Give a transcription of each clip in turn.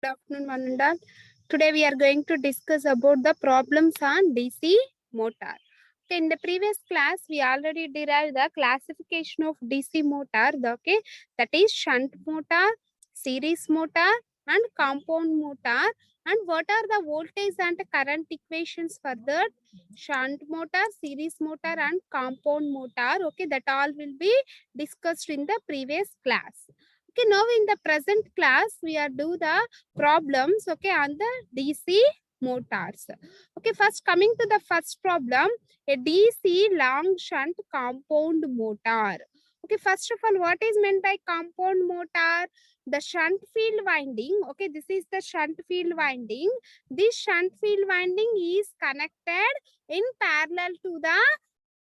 Good afternoon, one and all. Today we are going to discuss about the problems on DC motor. Okay, in the previous class, we already derived the classification of DC motor. Okay, that is shunt motor, series motor, and compound motor. And what are the voltage and current equations for that? Shunt motor, series motor, and compound motor. Okay, that all will be discussed in the previous class. Okay, now in the present class, we are do the problems, okay, on the DC motors. Okay, first coming to the first problem, a DC long shunt compound motor. Okay, first of all, what is meant by compound motor? The shunt field winding, okay, this is the shunt field winding. This shunt field winding is connected in parallel to the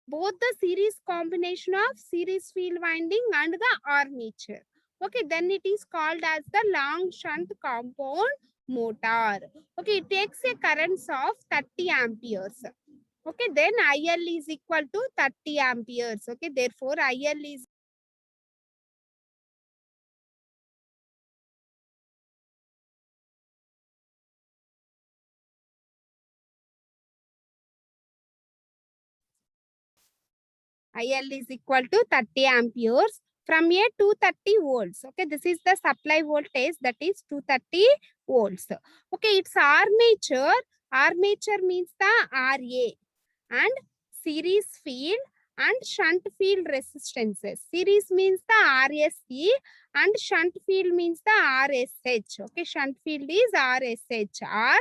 both the series combination of series field winding and the armature. Okay, then it is called as the long shunt compound motor. Okay, it takes a current of 30 amperes. Okay, then IL is equal to 30 amperes. Okay, therefore IL is IL is equal to 30 amperes from a 230 volts. Okay, this is the supply voltage, that is 230 volts. Okay, it's armature. Armature means the RA and series field and shunt field resistances. Series means the RSC and shunt field means the RSH. Okay, shunt field is RSH or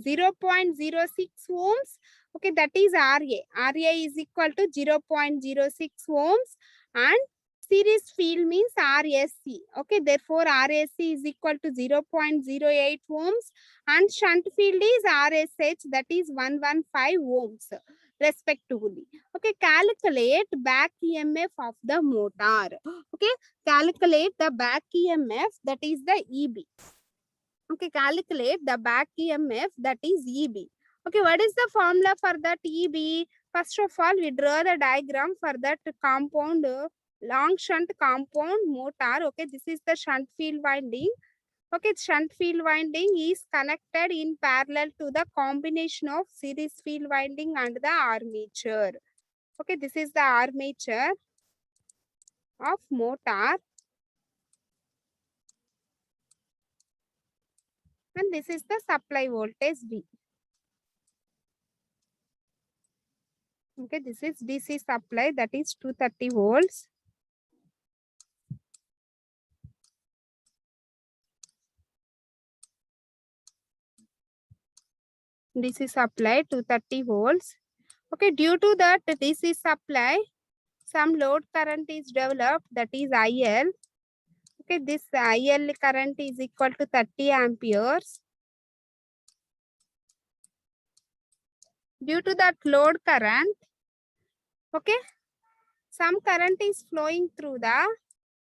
0.06 ohms. Okay, that is RA. RA is equal to 0.06 ohms and series field means RSC. Okay, therefore RSC is equal to 0.08 ohms and shunt field is RSH, that is 115 ohms respectively. Okay, calculate back EMF of the motor. Okay, calculate the back EMF, that is the EB. Okay, calculate the back EMF, that is EB. Okay, what is the formula for that EB? First of all, we draw the diagram for that compound long shunt compound motor. Okay, this is the shunt field winding. Okay, shunt field winding is connected in parallel to the combination of series field winding and the armature. Okay, this is the armature of motor. And this is the supply voltage V. Okay, this is DC supply, that is 230 volts. DC supply 230 volts. Okay, due to that DC supply, some load current is developed, that is IL. Okay, this IL current is equal to 30 amperes. Due to that load current, okay, some current is flowing through the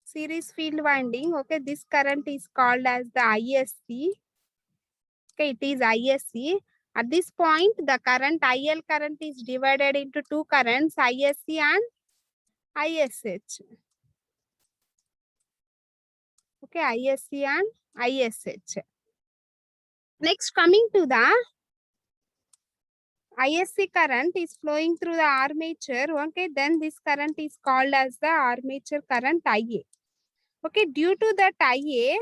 series field winding. Okay, this current is called as the ISC. Okay, it is ISC. At this point, the current IL current is divided into two currents, ISC and ISH. Okay, ISC and ISH. Next, coming to the ISC current is flowing through the armature. Okay, then this current is called as the armature current IA. Okay, due to that IA,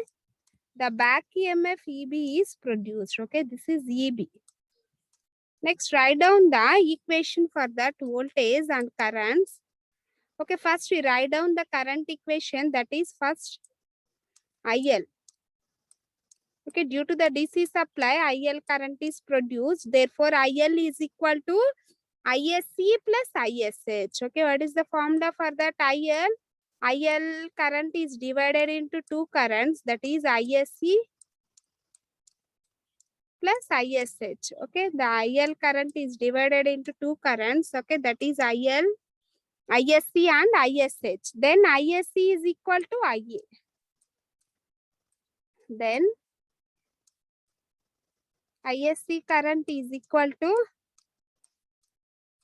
the back EMF EB is produced. Okay, this is EB. Next, write down the equation for that voltage and currents. Okay, first we write down the current equation, that is first IL. Okay, due to the DC supply, IL current is produced. Therefore, IL is equal to ISC plus ISH. Okay, what is the formula for that IL? IL current is divided into two currents, that is ISC plus ISH. Okay, the IL current is divided into two currents. Okay, that is ISC and ISH. Then ISC is equal to IA. Then ISC current is equal to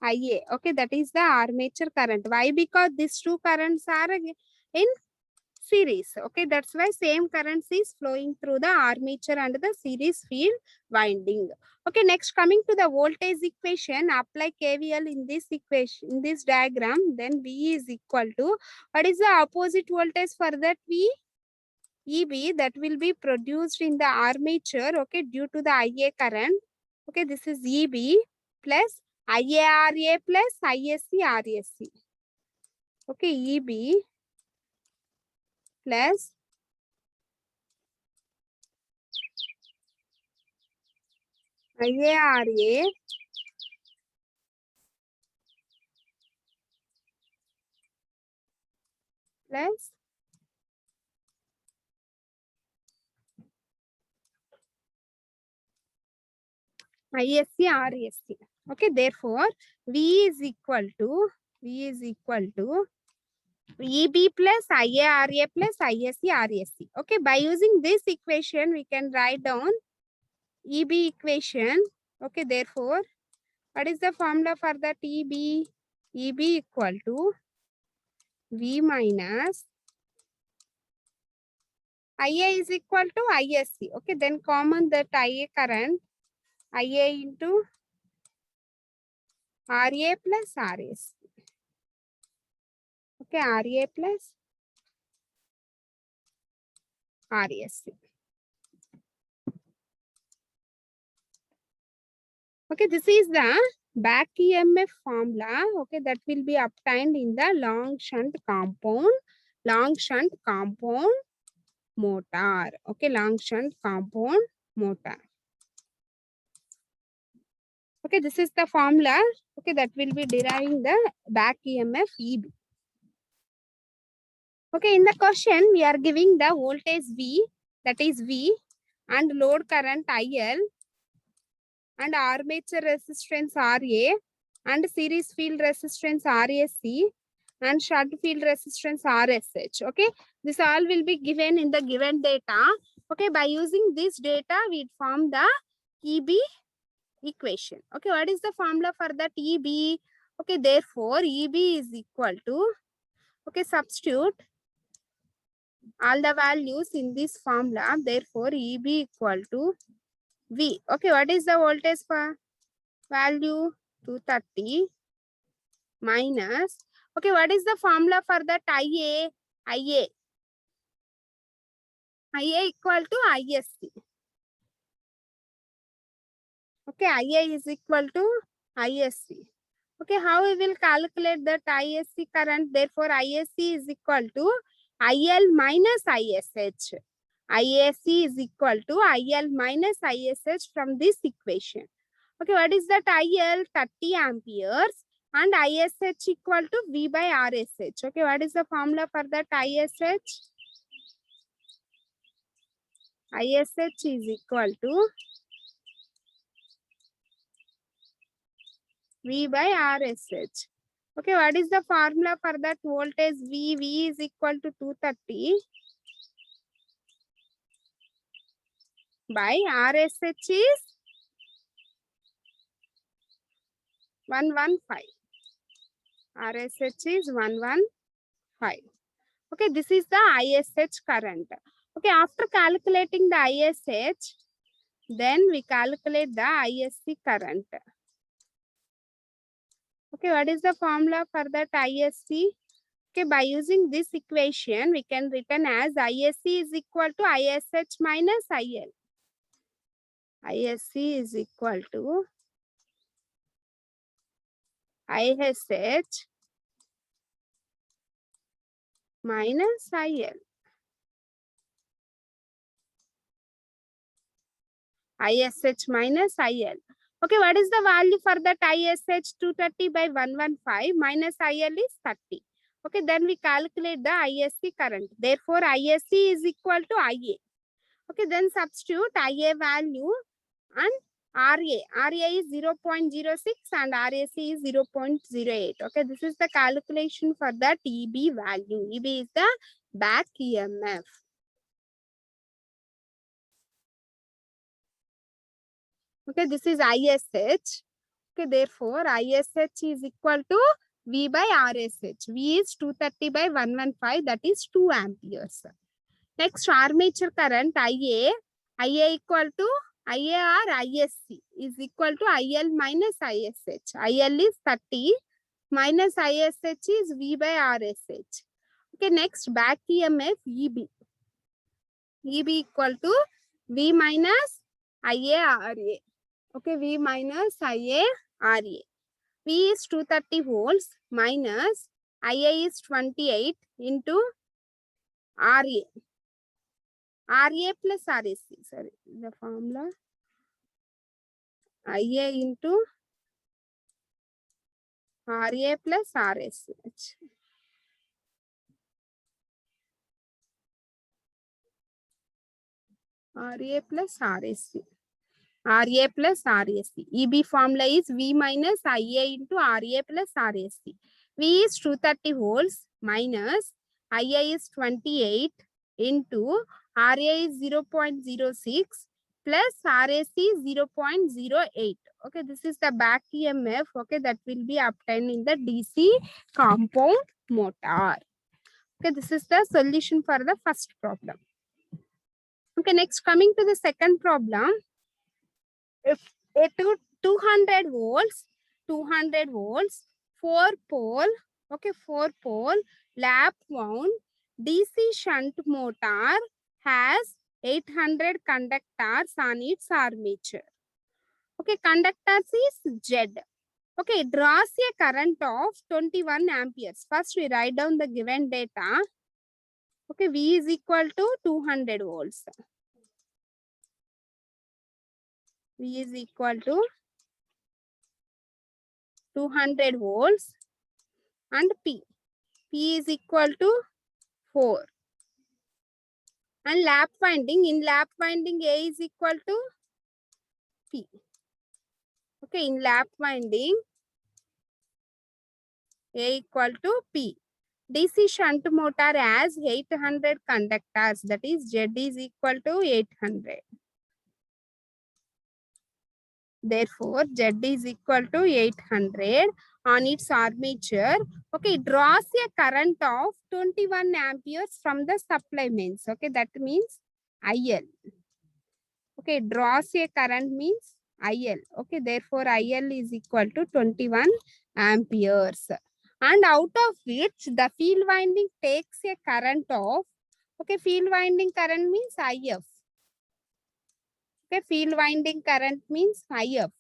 IA. Okay, that is the armature current. Why? Because these two currents are in series. Okay, that's why same currents is flowing through the armature and the series field winding. Okay, next coming to the voltage equation, apply KVL in this equation, in this diagram, then V is equal to, what is the opposite voltage for that V? EB, that will be produced in the armature, okay, due to the IA current. Okay, this is EB plus IARA plus ISC RSC. Okay, EB plus IARA plus ISC RSC. Okay, therefore V is equal to EB plus IARA plus ISC RSC. Okay, by using this equation, we can write down EB equation. Okay, therefore, what is the formula for that EB? EB equal to V minus IA is equal to ISC. Okay, then common that IA current, IA into RA plus RSC. Okay, RA plus RSC. Okay, this is the back EMF formula. Okay, that will be obtained in the long shunt compound motor. Okay, long shunt compound motor. Okay, this is the formula. Okay, that will be deriving the back EMF EB. Okay, in the question, we are giving the voltage V, that is V, and load current IL, and armature resistance RA, and series field resistance RAC, and shunt field resistance RSH. Okay, this all will be given in the given data. Okay, by using this data, we form the EB equation. Okay, what is the formula for that EB? Okay, therefore, EB is equal to, okay, substitute all the values in this formula. Therefore, EB equal to V. Okay, what is the voltage for value? 230 minus, okay, what is the formula for that IA? IA equal to ISC. Okay, IA is equal to ISC. Okay, how we will calculate that ISC current? Therefore, ISC is equal to IL minus ISH. ISC is equal to IL minus ISH from this equation. Okay, what is that IL? 30 amperes. And ISH equal to V by RSH. Okay, what is the formula for that ISH? ISH is equal to V by RSH. Okay, what is the formula for that voltage V? V is equal to 230 by RSH is 115. RSH is 115. Okay, this is the ISH current. Okay, after calculating the ISH, then we calculate the ISC current. Okay, what is the formula for that ISC? Okay, by using this equation, we can written as ISC is equal to ISH minus IL. ISC is equal to ISH minus IL. ISH minus IL. Okay, what is the value for that ISH? 230 by 115 minus IL is 30. Okay, then we calculate the ISC current. Therefore, ISC is equal to IA. Okay, then substitute IA value and RA. RA is 0.06 and RAC is 0.08. Okay, this is the calculation for that EB value. EB is the back EMF. Okay, this is ISH. Okay, therefore, ISH is equal to V by RSH. V is 230 by 115, that is 2 amperes. Next, armature current IA. IA equal to IA or ISC is equal to IL minus ISH. IL is 30 minus ISH is V by RSH. Okay, next back EMF EB. EB equal to V minus IA RA. Okay, V minus IA RA. V is 230 volts minus IA is 28 into RA. RA plus RSC. Sorry, the formula. IA into RA plus RSH. RA plus RSC. RA plus RSC. EB formula is V minus IA into RA plus RSC. V is 230 volts minus IA is 28 into RA is 0.06 plus RAC is 0.08. Okay, this is the back EMF. Okay, that will be obtained in the DC compound motor. Okay, this is the solution for the first problem. Okay, next coming to the second problem. If a 200 volts, 4 pole, okay, 4 pole lap wound DC shunt motor has 800 conductors on its armature. Okay, conductors is Z. Okay, it draws a current of 21 amperes. First, we write down the given data. Okay, V is equal to 200 volts. V is equal to 200 volts and P. P is equal to 4. And lap winding, in lap winding A is equal to P. Okay, in lap winding A equal to P. DC shunt motor has 800 conductors, that is Z is equal to 800. Therefore, Z is equal to 800 on its armature. Okay, it draws a current of 21 amperes from the supply mains. Okay, that means IL. Okay, draws a current means IL. Okay, therefore IL is equal to 21 amperes. And out of which the field winding takes a current of, okay, field winding current means IF. Okay, field winding current means IF.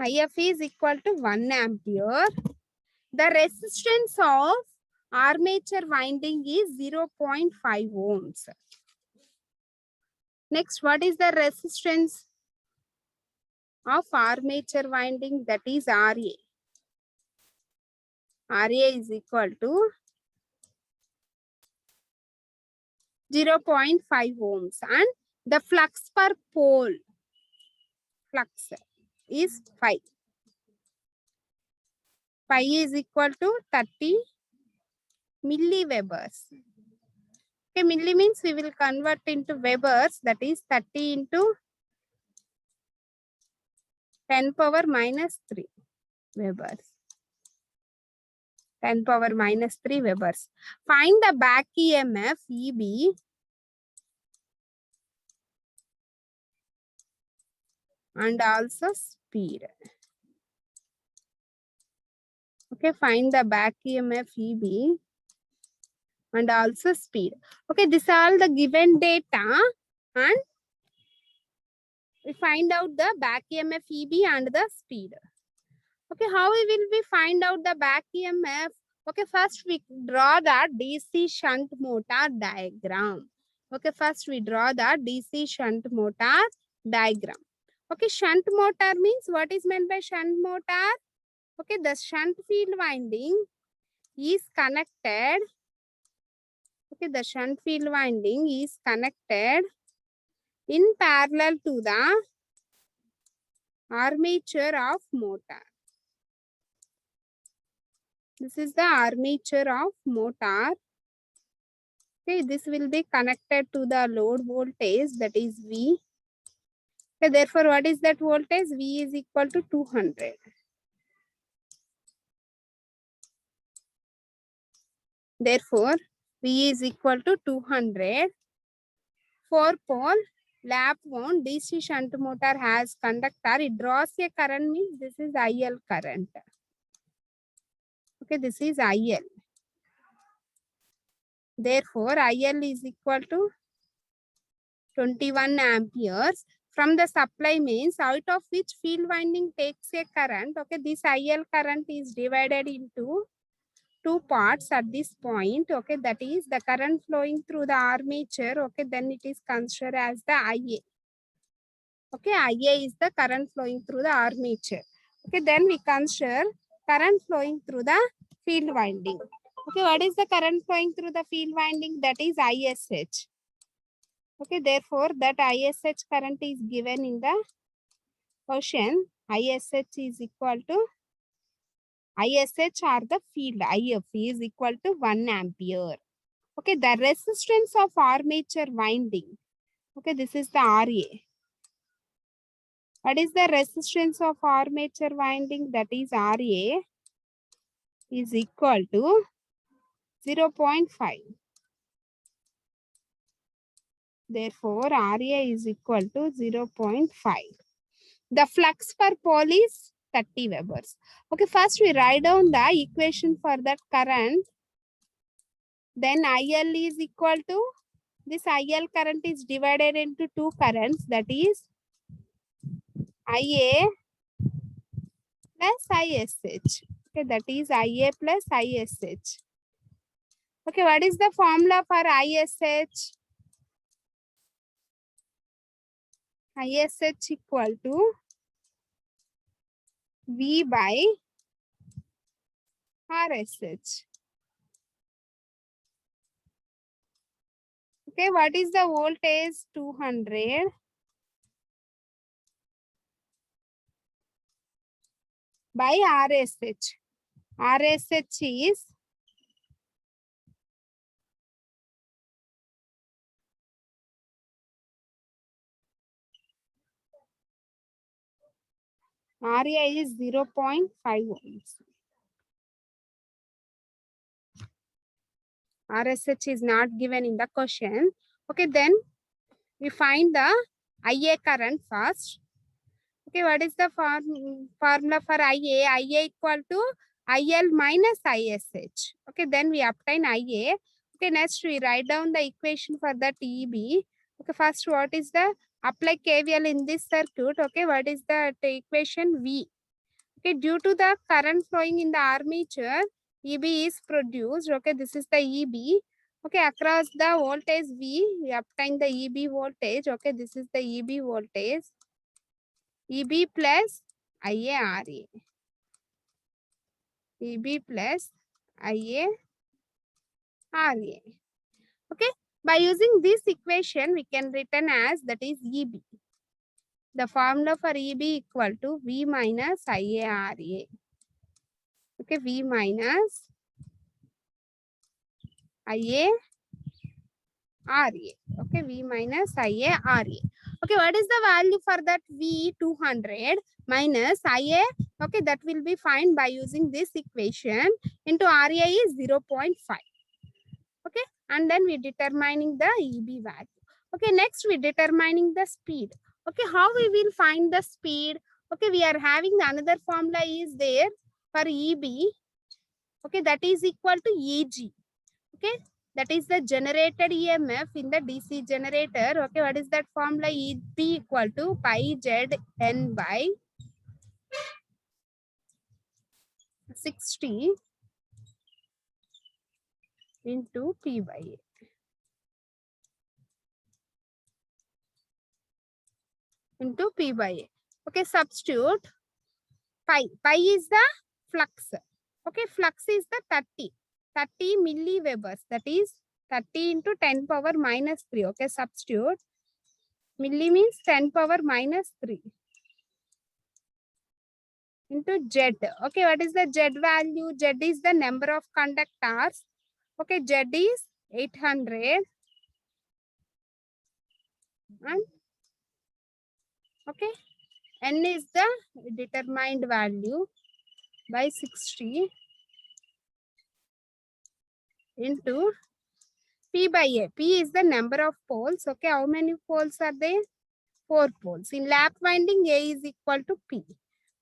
IF is equal to 1 ampere. The resistance of armature winding is 0.5 ohms. Next, what is the resistance of armature winding? That is RA. RA is equal to 0.5 ohms and the flux per pole flux is 5. Pi is equal to 30 milliwebers. Okay, milli means we will convert into webers, that is 30 into 10 power minus 3 webers. 10 power minus 3 webers. Find the back EMF EB and also speed. Okay, find the back EMF EB and also speed. Okay, these are all the given data and we find out the back EMF EB and the speed. Okay, how we will we find out the back EMF? Okay, first we draw the DC shunt motor diagram. Okay, first we draw the DC shunt motor diagram. Okay, shunt motor means what is meant by shunt motor? Okay, the shunt field winding is connected. Okay, the shunt field winding is connected in parallel to the armature of motor. This is the armature of motor. Okay, this will be connected to the load voltage, that is V. Okay, therefore, what is that voltage? V is equal to 200. Therefore, V is equal to 200. 4-pole lap wound DC shunt motor has conductor. It draws a current, means this is IL current. Okay, this is IL. Therefore, IL is equal to 21 amperes from the supply, means out of which field winding takes a current. Okay, this IL current is divided into two parts at this point. Okay, that is the current flowing through the armature. Okay, then it is considered as the IA. Okay, IA is the current flowing through the armature. Okay, then we consider current flowing through the field winding. Okay, what is the current flowing through the field winding? That is ISH. Okay, therefore that ISH current is given in the question. ISH is equal to ISH or the field IF is equal to 1 ampere. Okay, the resistance of armature winding. Okay, this is the RA. What is the resistance of armature winding? That is RA is equal to 0.5. Therefore, RA is equal to 0.5. The flux per pole is 30 Webers. Okay, first we write down the equation for that current. Then IL is equal to, this IL current is divided into two currents, that is IA plus ISH. Okay, that is IA plus ISH. Okay, what is the formula for ISH? ISH equal to V by RSH. Okay, what is the voltage? 200 by RSH. RSH is RA is 0.5 ohms. RSH is not given in the question. Okay, then we find the IA current first. Okay, what is the formula for IA? IA equal to IL minus ISH. Okay, then we obtain IA. Okay, next we write down the equation for the TEB. Okay, first what is the apply KVL in this circuit? Okay, what is the equation? V. Okay, due to the current flowing in the armature, EB is produced. Okay, this is the EB. Okay, across the voltage V, we obtain the EB voltage. Okay, this is the EB voltage. EB plus IARA. EB plus IARA. Okay, by using this equation, we can written as, that is EB. The formula for EB equal to V minus IARA. Okay, V minus IARA. Okay, V minus IARA. Okay, what is the value for that V? 200 minus IA. Okay, that will be found by using this equation into RA is 0.5. Okay, and then we determining the EB value. Okay, next we determining the speed. Okay, how we will find the speed? Okay, we are having another formula is there for EB. Okay, that is equal to EG. Okay, that is the generated EMF in the DC generator. Okay, what is that formula? EB equal to pi ZN by 60 into P by A. Into P by A. Okay, substitute pi. Pi is the flux. Okay, flux is the 30 milliwebers. That is 30 into 10 power minus 3. Okay, substitute. Milli means 10 power minus 3 into Z. Okay, what is the Z value? Z is the number of conductors. Okay, Z is 800. And okay, N is the determined value by 60. into P by A. P is the number of poles. Okay, how many poles are there? 4 poles. In lap winding, A is equal to P.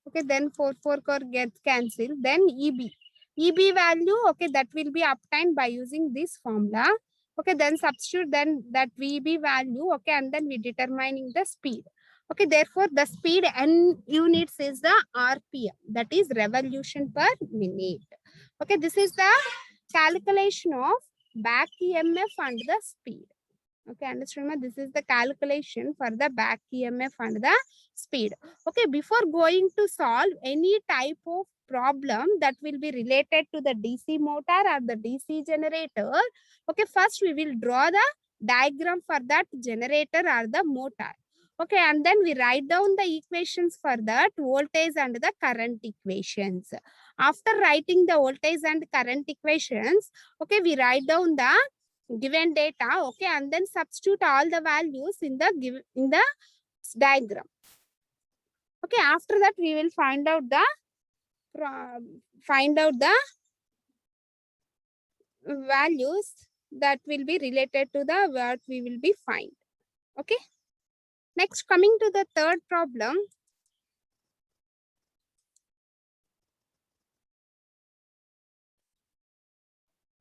Okay, then 4 core gets cancelled. Then EB. EB value, okay, that will be obtained by using this formula. Okay, then substitute then that VB value, okay, and then we determining the speed. Okay, therefore the speed N units is the RPM, that is revolution per minute. Okay, this is the calculation of back EMF and the speed. Okay, understand? This is the calculation for the back EMF and the speed. Okay, before going to solve any type of problem that will be related to the DC motor or the DC generator, okay, first we will draw the diagram for that generator or the motor. Okay, and then we write down the equations for that voltage and the current equations. After writing the voltage and current equations, okay, we write down the given data, okay, and then substitute all the values in the diagram. Okay, after that we will find out the values that will be related to the what we will be find. Okay, next, coming to the third problem.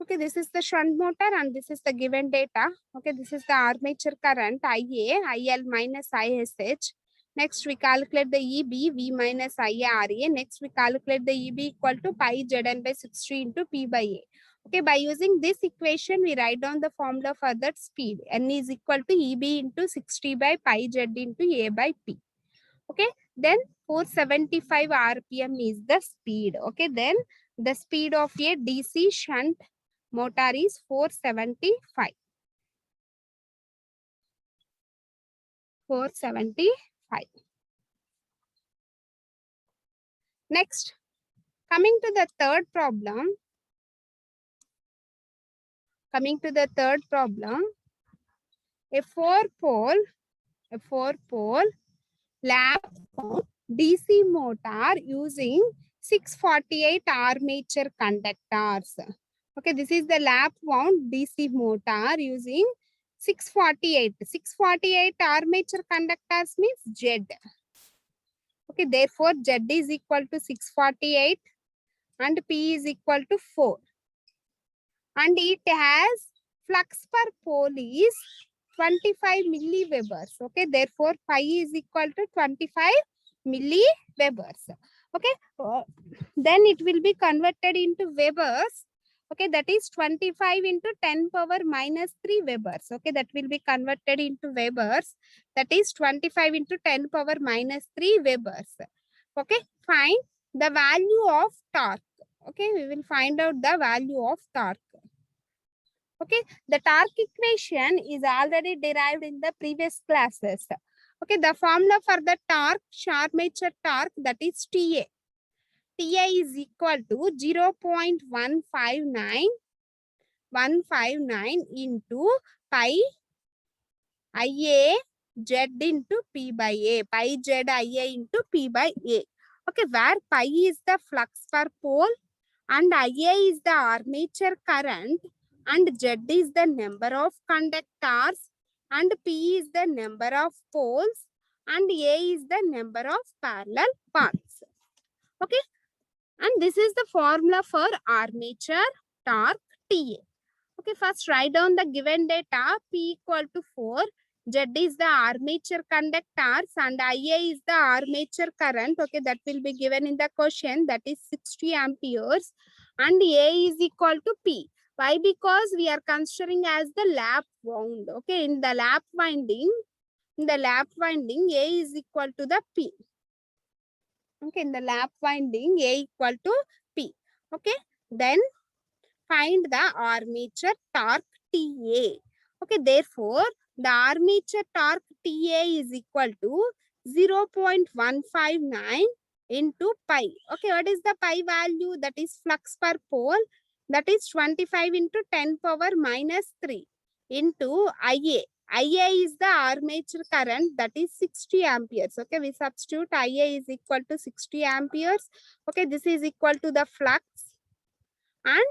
Okay, this is the shunt motor and this is the given data. Okay, this is the armature current IA, IL minus ISH. Next, we calculate the EB, V minus IARA. Next, we calculate the EB equal to pi Zn by 60 into P by A. Okay, by using this equation, we write down the formula for that speed. N is equal to EB into 60 by pi Z into A by P. Okay, then 475 RPM is the speed. Okay, then the speed of a DC shunt motor is 475. 475. Next, coming to the third problem. A four pole lap DC motor using 648 armature conductors. Okay, this is the lap wound DC motor using 648. 648 armature conductors means Z. Okay, therefore Z is equal to 648 and P is equal to 4. And it has flux per pole is 25 milliwebers. Okay, therefore pi is equal to 25 milliwebers. Okay, then it will be converted into webers. Okay, that is 25 into 10 power minus 3 webers. Okay, that will be converted into webers. That is 25 into 10 power minus 3 webers. Okay, find the value of torque. Okay, we will find out the value of torque. Okay, the torque equation is already derived in the previous classes. Okay, the formula for the torque, armature torque, that is TA. TA is equal to 0.159 into pi IA Z into P by A. Pi Z IA into P by A. Okay, where pi is the flux per pole and IA is the armature current and Z is the number of conductors and P is the number of poles and A is the number of parallel paths. Okay, and this is the formula for armature torque TA. Okay, first write down the given data. P equal to 4. Z is the armature conductors and IA is the armature current. Okay, that will be given in the question. That is 60 amperes. And A is equal to P. Why? Because we are considering as the lap wound. Okay, in the lap winding, A is equal to the P. Okay, in the lap winding, A equal to P. Okay, then find the armature torque TA. Okay, therefore, the armature torque TA is equal to 0.159 into pi. Okay, what is the pi value? That is flux per pole. That is 25 into 10 power minus 3 into IA. IA is the armature current, that is 60 amperes. Okay, we substitute IA is equal to 60 amperes. Okay, this is equal to the flux and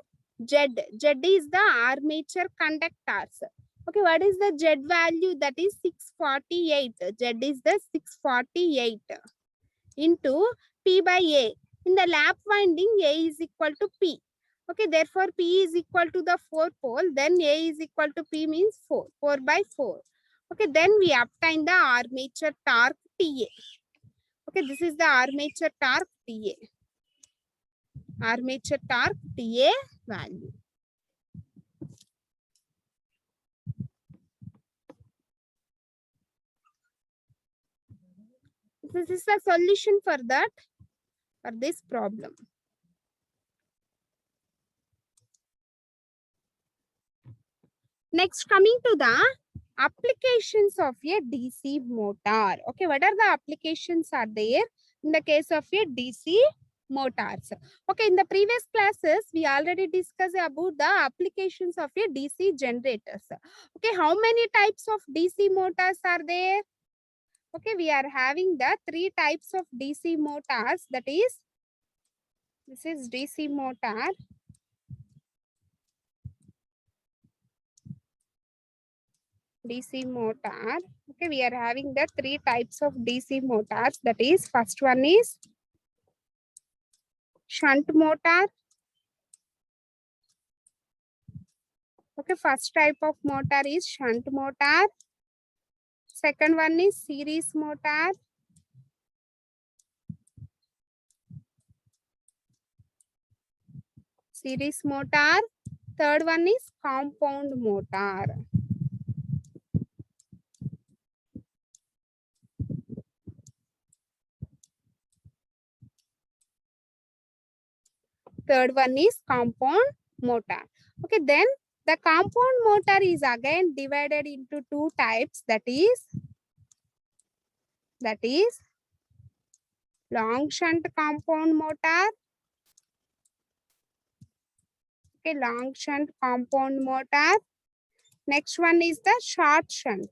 Z. Z is the armature conductors. Okay, what is the Z value? That is 648. Z is the 648 into P by A. In the lap winding, A is equal to P. Okay, therefore P is equal to the 4 pole. Then A is equal to P means 4. 4 by 4. Okay, then we obtain the armature torque TA. Okay, this is the armature torque TA. Armature torque TA value. This is the solution for that, for this problem. Next, coming to the applications of a DC motor. Okay, what are the applications are there in the case of a DC motors? Okay, in the previous classes, we already discussed about the applications of a DC generators. Okay, how many types of DC motors are there? Okay, we are having the 3 types of DC motors. That is, this is DC motor. DC motor. Okay, we are having the 3 types of DC motors. That is, first one is shunt motor. Okay, first type of motor is shunt motor. Second one is series motor. Series motor. Third one is compound motor. Third one is compound motor. Okay, then the compound motor is again divided into 2 types. That is long shunt compound motor. Okay, long shunt compound motor. Next one is the short shunt.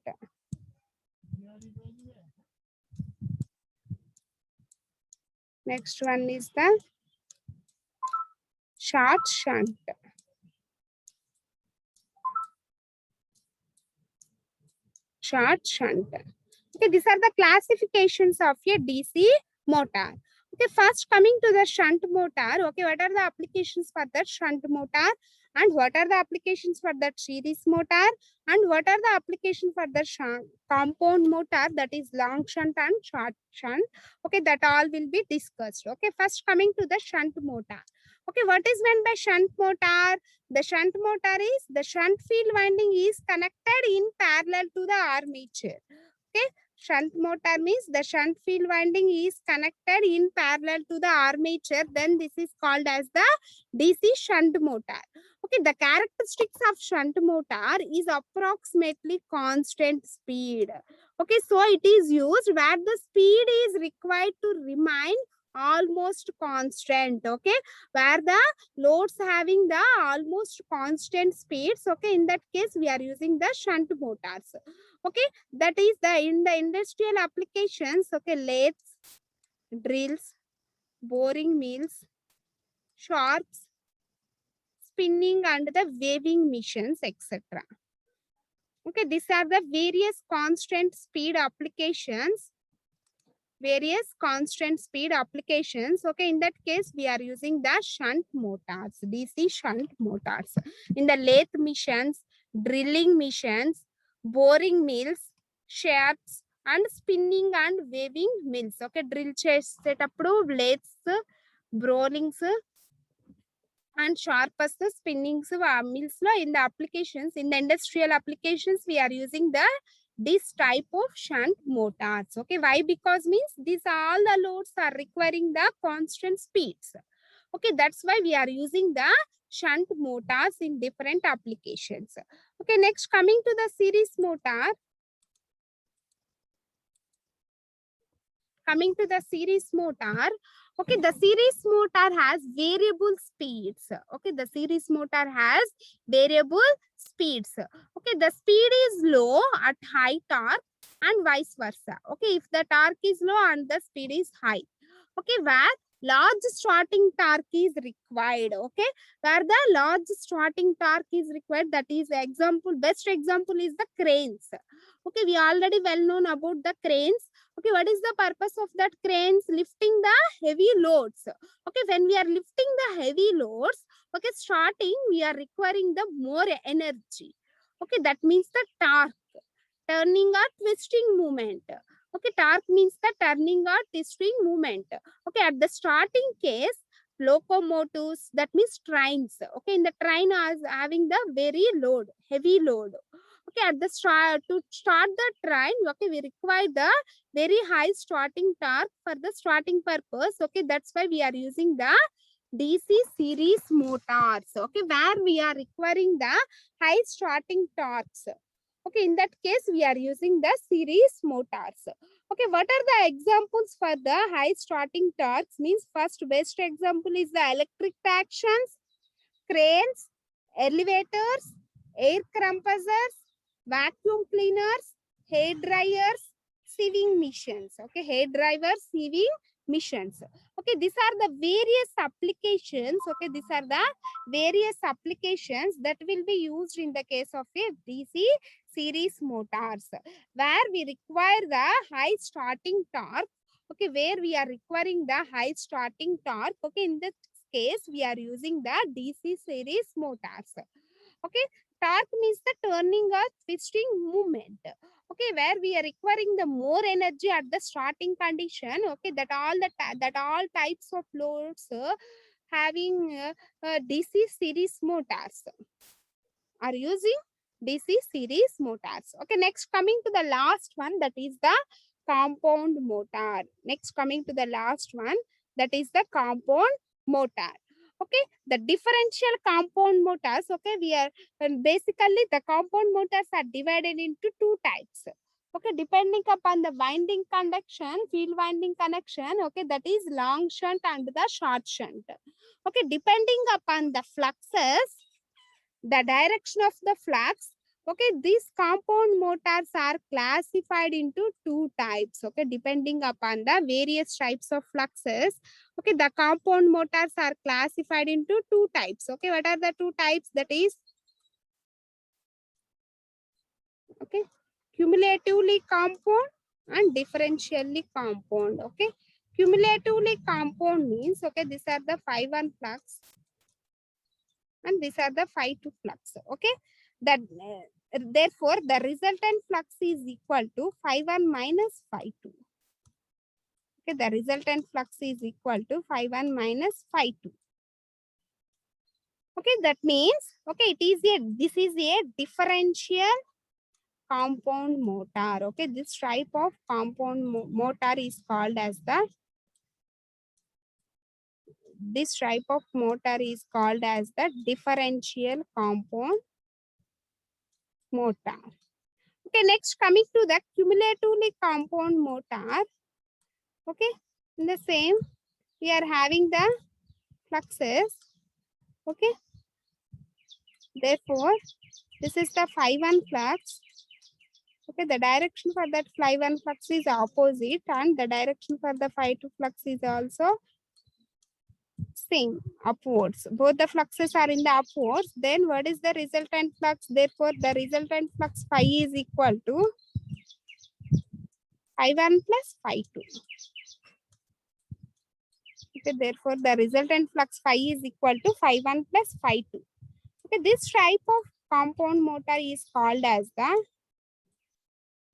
Next one is the short shunt. Short shunt. Okay, these are the classifications of a DC motor. Okay, first coming to the shunt motor. Okay, what are the applications for that shunt motor? And what are the applications for that series motor? And what are the applications for the compound motor, that is long shunt and short shunt? Okay, that all will be discussed. Okay, first coming to the shunt motor. Okay, what is meant by shunt motor? The shunt motor is the shunt field winding is connected in parallel to the armature. Okay, shunt motor means the shunt field winding is connected in parallel to the armature. Then this is called as the DC shunt motor. Okay, the characteristics of shunt motor is approximately constant speed. Okay, so it is used where the speed is required to remain almost constant. Okay, where the loads having the almost constant speeds. Okay, in that case we are using the shunt motors. Okay, that is the in the industrial applications. Okay, lathes, drills, boring mills, sharps, spinning and the weaving machines, etc. Okay, these are the various constant speed applications. Various constant speed applications. Okay, in that case we are using the shunt motors, DC shunt motors. In the lathe machines, drilling machines, boring mills, shafts and spinning and weaving mills. Okay, drill చేసేటప్పుడు lathes, bowlings and sharpest spinnings mills lo in the applications, in the industrial applications we are using this type of shunt motors. Okay, why? Because means these all the loads are requiring the constant speeds. Okay, that's why we are using the shunt motors in different applications. Okay, next coming to the series motor. Coming to the series motor. Okay, the series motor has variable speeds. Okay, the series motor has variable speeds. Okay, the speed is low at high torque and vice versa. Okay, if the torque is low and the speed is high. Okay, where large starting torque is required. Okay, where the large starting torque is required, that is example, best example is the cranes. Okay, we already well known about the cranes. Okay, what is the purpose of that cranes? Lifting the heavy loads. Okay, when we are lifting the heavy loads, okay, starting we are requiring the more energy. Okay, that means the torque, turning or twisting movement. Okay, torque means the turning or twisting movement. Okay, at the starting case, locomotives, that means trains. Okay, in the train is having the very load, heavy load. Okay, at the start, to start the train, okay, we require the very high starting torque for the starting purpose. Okay, that's why we are using the DC series motors. Okay, where we are requiring the high starting torques. Okay, in that case, we are using the series motors. Okay, what are the examples for the high starting torques? Means first best example is the electric tractions, cranes, elevators, air compressors, vacuum cleaners, hair dryers, sieving machines. Okay, hair dryers, sieving machines. Okay, these are the various applications. Okay, these are the various applications that will be used in the case of a DC series motors, where we require the high starting torque. Okay, where we are requiring the high starting torque. Okay, in this case, we are using the DC series motors. Okay, torque means the turning or twisting movement. Okay, where we are requiring the more energy at the starting condition. Okay, that all types of loads having DC series motors are using DC series motors. Okay, next coming to the last one, that is the compound motor. Next coming to the last one, that is the compound motor. Okay, the differential compound motors. Okay, we are basically the compound motors are divided into two types. Okay, depending upon the winding connection, field winding connection. Okay, that is long shunt and the short shunt. Okay, depending upon the fluxes, the direction of the flux. Okay, these compound motors are classified into two types. Okay, depending upon the various types of fluxes. Okay, the compound motors are classified into two types. Okay, what are the two types? That is, okay, cumulatively compound and differentially compound. Okay, cumulatively compound means, okay, these are the phi 1 flux and these are the phi 2 flux. Okay, that therefore the resultant flux is equal to phi 1 minus phi 2. Okay, the resultant flux is equal to phi 1 minus phi 2. Okay, that means, okay, this is a differential compound motor. Okay, this type of compound motor is called as the differential compound motor. Okay, next coming to the cumulatively compound motor. Okay, in the same, we are having the fluxes. Okay, therefore, this is the phi 1 flux. Okay, the direction for that phi 1 flux is opposite and the direction for the phi 2 flux is also same, upwards. Both the fluxes are in the upwards. Then what is the resultant flux? Therefore, the resultant flux phi is equal to phi 1 plus phi 2. Okay, therefore, the resultant flux phi is equal to phi 1 plus phi 2. Okay, this type of compound motor is called as the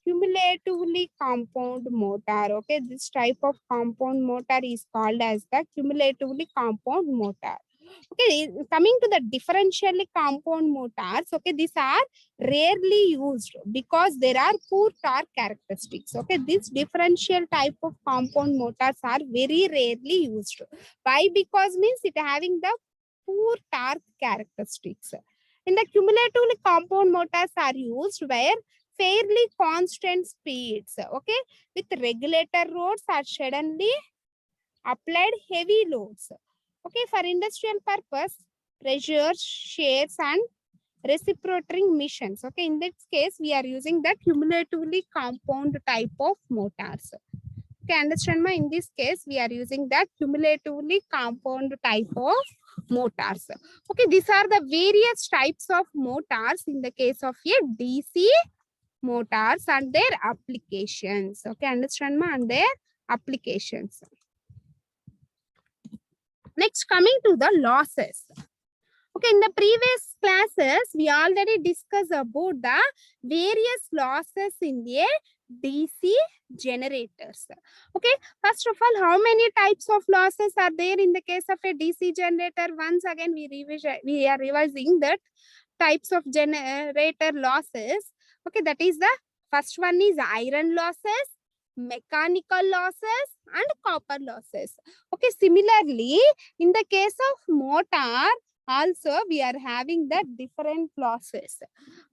cumulatively compound motor. Okay, this type of compound motor is called as the cumulatively compound motor. Okay, coming to the differentially compound motors, okay, these are rarely used because there are poor torque characteristics. Okay, this differential type of compound motors are very rarely used. Why? Because means it having the poor torque characteristics. In the cumulatively compound motors are used where fairly constant speeds, okay, with regulator rods are suddenly applied heavy loads. Okay, for industrial purpose, pressure, shears, and reciprocating missions. Okay, in this case, we are using the cumulatively compound type of motors. Okay, understand ma? In this case, we are using that cumulatively compound type of motors. Okay, these are the various types of motors in the case of a DC motors and their applications. Okay, understand ma? And their applications. Next, coming to the losses. Okay, in the previous classes, we already discussed about the various losses in a DC generators. Okay, first of all, how many types of losses are there in the case of a DC generator? Once again, we are revising that types of generator losses. Okay, that is the first one is iron losses, mechanical losses, and copper losses. Okay, similarly, in the case of motor, also we are having the different losses.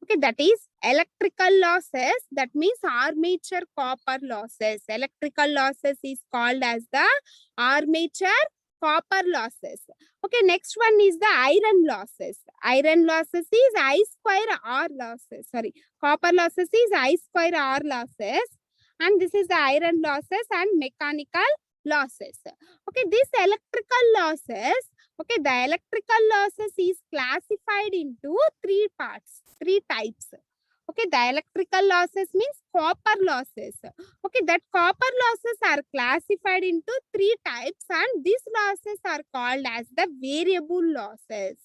Okay, that is electrical losses, that means armature copper losses. Electrical losses is called as the armature copper losses. Okay, next one is the iron losses. Iron losses is I square R losses. Sorry, copper losses is I square R losses. And this is the iron losses and mechanical losses. Okay, these electrical losses, okay, the electrical losses is classified into three parts, three types. Okay, the electrical losses means copper losses. Okay, that copper losses are classified into three types, and these losses are called as the variable losses.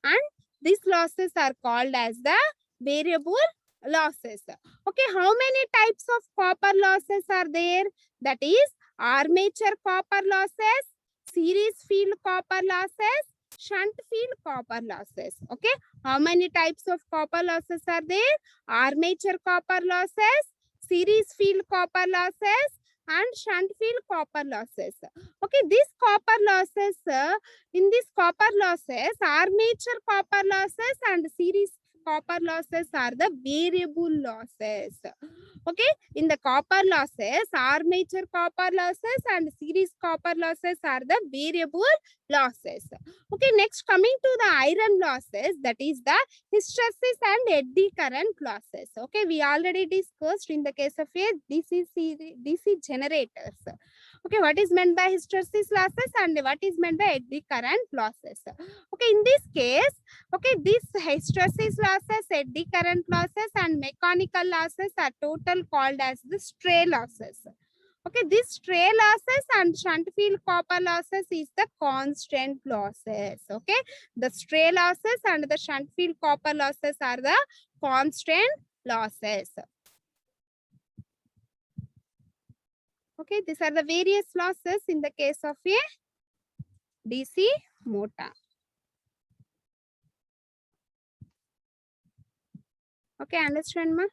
And these losses are called as the variable losses. Okay, how many types of copper losses are there? That is armature copper losses, series field copper losses, shunt field copper losses. Okay, how many types of copper losses are there? Armature copper losses, series field copper losses, and shunt field copper losses. Okay, these copper losses, in these copper losses, armature copper losses and series copper losses are the variable losses. Okay, in the copper losses, armature copper losses and series copper losses are the variable losses. Okay, next coming to the iron losses, that is the hysteresis and eddy current losses. Okay, we already discussed in the case of a DC generators. Okay, what is meant by hysteresis losses and what is meant by eddy current losses. Okay, in this case, okay, these hysteresis losses, eddy current losses, and mechanical losses are total called as the stray losses. Okay, these stray losses and shunt field copper losses is the constant losses. Okay, the stray losses and the shunt field copper losses are the constant losses. Okay, these are the various losses in the case of a DC motor. Okay, understand ma?